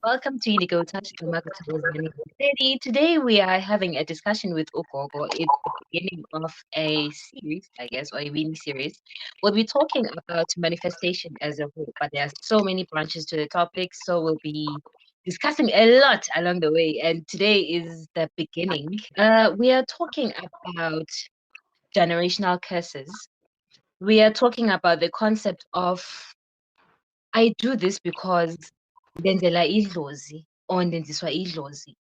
Welcome to Indigo Touch the Marketable City. Today we are having a discussion with Ugogo. It's the beginning of a series, I guess, or a mini series. We'll be talking about manifestation as a whole, but there are so many branches to the topic, so we'll be discussing a lot along the way. And today is the beginning. We are talking about generational curses. We are talking about the concept of I do this because ndenzela idlozi or ndenziswa idlozi.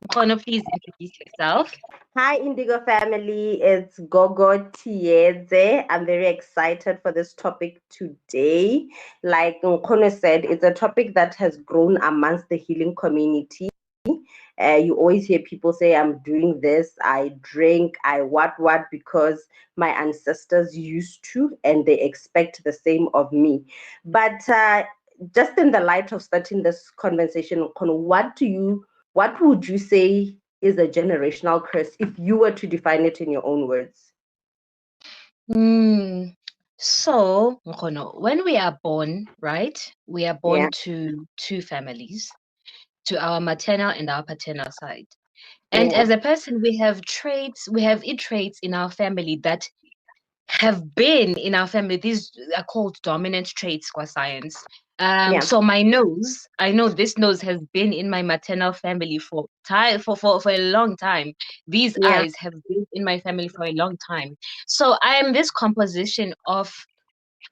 Mkono, please introduce yourself. Hi, Indigo family. It's Gogo Tiedze. I'm very excited for this topic today. Like Nkono said, it's a topic that has grown amongst the healing community. You always hear people say, I'm doing this, I drink, I what, because my ancestors used to, and they expect the same of me. But just in the light of starting this conversation, Nkono, what would you say is a generational curse if you were to define it in your own words? So, Mkono, when we are born, right? We are born Yeah. to two families, to our maternal and our paternal side. And Yeah. as a person, we have traits in our family that have been in our family. These are called dominant traits for science. Yeah. So my nose, I know this nose has been in my maternal family for time for a long time. These Yeah. eyes have been in my family for a long time. So I am this composition of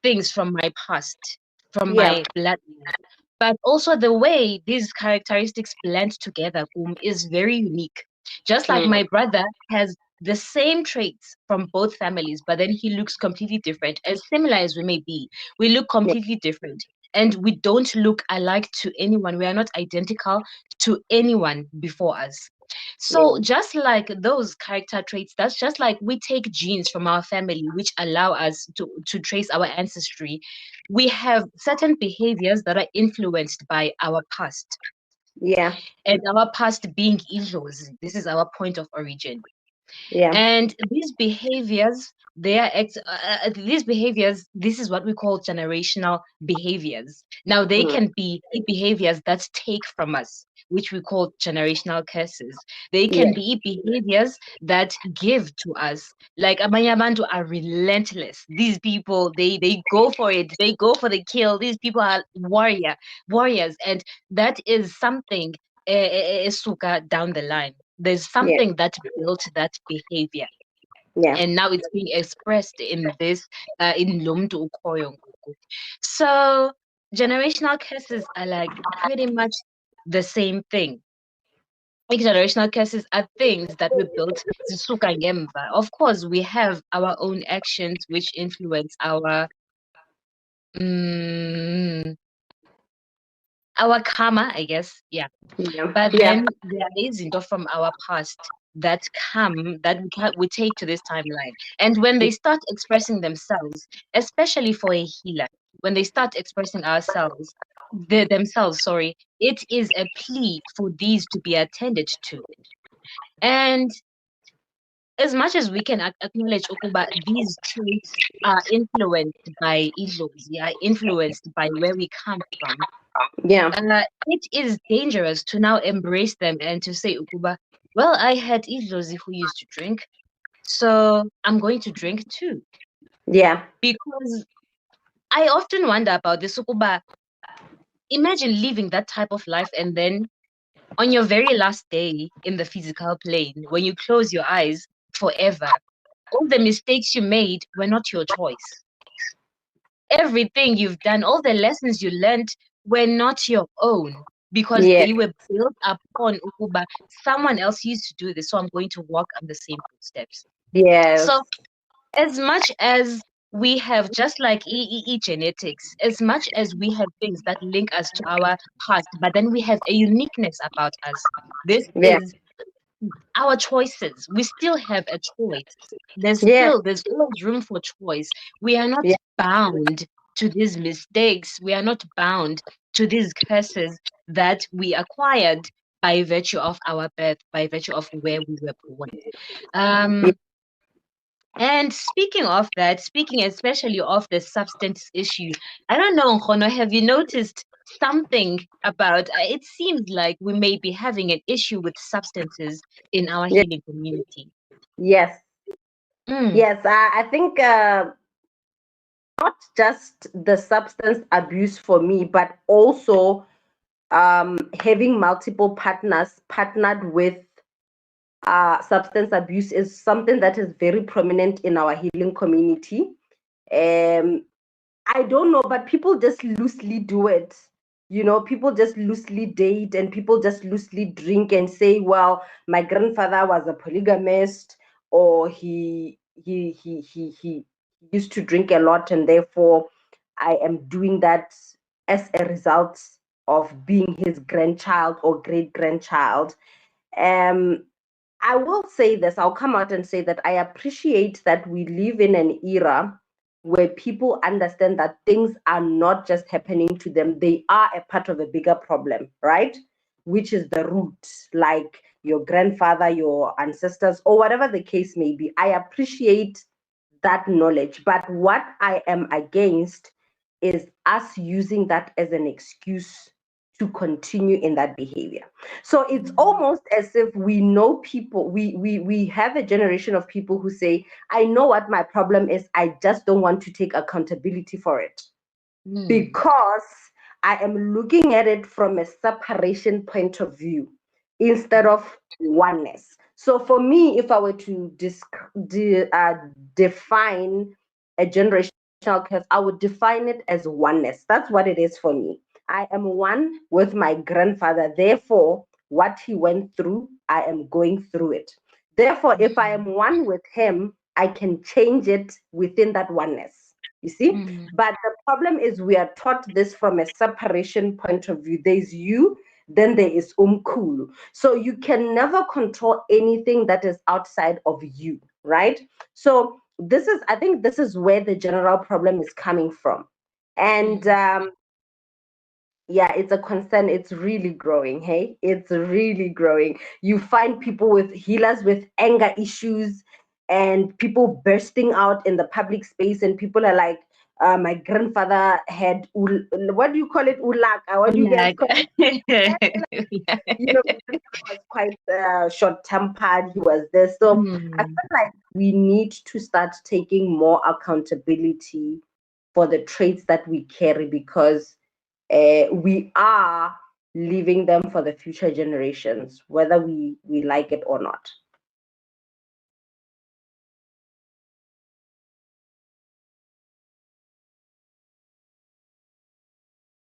things from my past, from Yeah. my bloodline. But also the way these characteristics blend together is very unique. Just like Mm. my brother has the same traits from both families, but then he looks completely different. As similar as we may be, we look Yeah. completely different. And we don't look alike to anyone. We are not identical to anyone before us. So, Yeah. just like those character traits, that's just like we take genes from our family, which allow us to trace our ancestry. We have certain behaviors that are influenced by our past, Yeah. and our past being Idlozi. This is our point of origin. Yeah. And these behaviors, these behaviors, this is what we call generational behaviors. Now, they Mm. can be behaviors that take from us, which we call generational curses. They can Yeah. be behaviors that give to us. Like abanye abantu are relentless. These people, they go for it. They go for the kill. These people are warriors, and that is something suka down the line. There's Yeah. something that built that behavior, Yeah. and now it's being expressed in this in Lumdu Ukoyonguku. So generational curses are like pretty much the same thing. Like generational curses are things that we built zisuka ngemva. Of course, we have our own actions which influence mm, our karma, I guess. Yeah. Yeah. But Yeah. then there is izinto from our past that we take to this timeline. And when they start expressing themselves, especially for a healer, when they start expressing themselves, sorry, it is a plea for these to be attended to. And as much as we can acknowledge Ukuba, these traits are influenced by idlozi, are influenced by where we come from. Yeah. It is dangerous to now embrace them and to say, Ukuba, well, I had Idlozi who used to drink, so I'm going to drink too. Yeah. Because I often wonder about this, Ukuba. Imagine living that type of life and then on your very last day in the physical plane, when you close your eyes forever, all the mistakes you made were not your choice. Everything you've done, all the lessons you learned were not your own because Yeah. they were built upon Ukuba. Someone else used to do this, so I'm going to walk on the same footsteps. Yes. So, as much as we have, just like genetics, as much as we have things that link us to our past, but then we have a uniqueness about us. This Yeah. is our choices. We still have a choice. Yeah. There's always room for choice. We are not Yeah. bound to these mistakes. We are not bound to these curses that we acquired by virtue of our birth, by virtue of where we were born. Um, and speaking of that, speaking especially of the substance issue, I don't know, Nkgono, have you noticed something about it seems like we may be having an issue with substances in our Yeah. healing community. Yes. Mm, Yes. I think not just the substance abuse for me, but also having multiple partners partnered with substance abuse is something that is very prominent in our healing community. I don't know, but people just loosely do it. You know, people just loosely date and people just loosely drink and say, well, my grandfather was a polygamist, or he used to drink a lot, and therefore I am doing that as a result of being his grandchild or great grandchild. Um, I will say this, I'll come out and say that I appreciate that we live in an era where people understand that things are not just happening to them, they are a part of a bigger problem, right? Which is the root, like your grandfather, your ancestors, or whatever the case may be. I appreciate that knowledge. But what I am against is us using that as an excuse to continue in that behavior. So it's almost as if we know people, we have a generation of people who say, I know what my problem is, I just don't want to take accountability for it. Because I am looking at it from a separation point of view instead of oneness. So for me, if I were to define a generational curse, I would define it as oneness. That's what it is for me. I am one with my grandfather. Therefore, what he went through, I am going through it. Therefore, if I am one with him, I can change it within that oneness. You see? But the problem is we are taught this from a separation point of view. There's you, then there is Umkulu. So you can never control anything that is outside of you, right? So I think this is where the general problem is coming from. And yeah, it's a concern. It's really growing. Hey, it's really growing. You find people with healers with anger issues and people bursting out in the public space, and people are like, my grandfather had, what do you call it? Ulaka. What do you guys call it? You know, he was quite short tempered. He was there. So I feel like we need to start taking more accountability for the traits that we carry, because we are leaving them for the future generations, whether we like it or not.